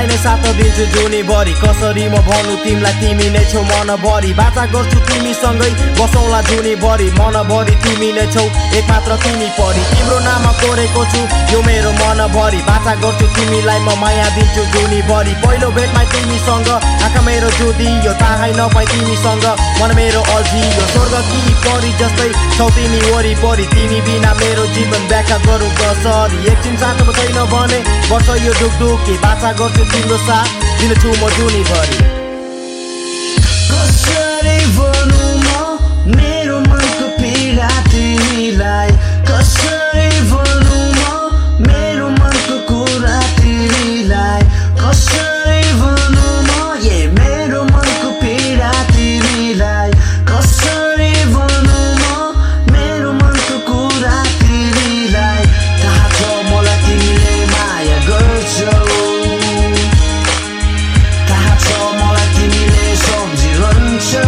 तिमीलाई नै साथ दिन्छु जुनीभरि कसरी म भन्नु तिमीलाई तिमी नै छौ मनभरि बाचा गर्छु तिमीसँगै बसौँला जुनीभरि मनभरि तिमी नै छौ एकमात्र तिमी परी तिम्रो नाम कोरेको छु यो मेरो मनभरि बाचा गर्छु तिमीलाई म माया दिन्छु जुनीभरि पहिलो भेटमा तिमीसँग आँखा मेरो जुदियो थाहै नपाई तिमीसँग मन मेरो अल्झियो स्वर्ग कि परी जस्तै छौ तिमी वरिपरि तिमी बिना मेरो जीवन व्याख्या गरौँ कसरी एकछिन साथमा छैन भने वर्ष यो ढुकढुकी बाचा गर्छु तिम्रो साथ दिन्छु म जुनीभरि कसरी भनौँ म मेरो मनको पीडा तिमीलाई कसरी भनौँ म मेरो मनको कुरा तिमीलाई कसरी भनौँ म मेरो मनको पीडा तिमीलाई कसरी भनौँ म मेरो मनको कुरा तिमीलाई थाहा छ मलाई तिमीले माया गर्छौ थाहा छ मलाई तिमीले सम्झिरहन्छौ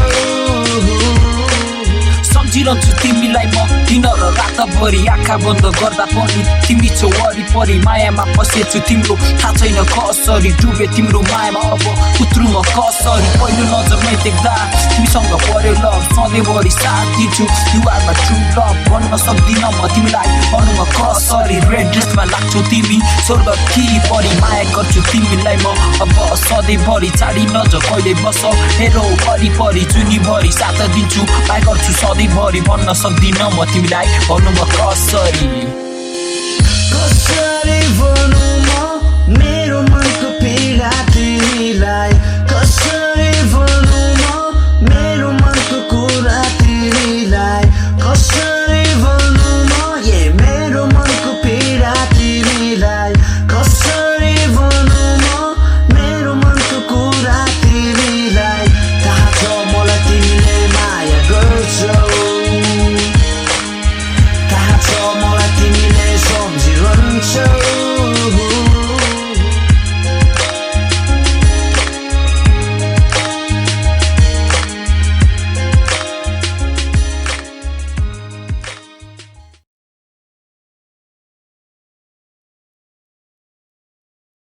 सम्झिरहन्छु तिमीलाई म दिन र रातभरि आँखा बन्द गर्दा पनि तिमी छौ वरिपरि मायामा पसेछु तिम्रो थाहा छैन कसरी डुबे तिम्रो मायामा अब उत्रु म कसरी पहिलो नजरमै देख्दा तिमीसँग पर्यो लभ सधैँभरि साथ दिन्छु you are my true love भन्न सक्दिनँ म तिमीलाई भन्नु म कसरी रेड ड्रेसमा लाग्छौ तिमी स्वर्ग कि परी माया गर्छु तिमीलाई म अब सधैँभरि चाडी नज कहिले बस हेरो वरिपरि जुनीभरि साथ दिन्छु माया गर्छु सधैँभरि भन्न सक्दिनँ म तिमीलाई भन्नु म कसरी कसरी भनौँ म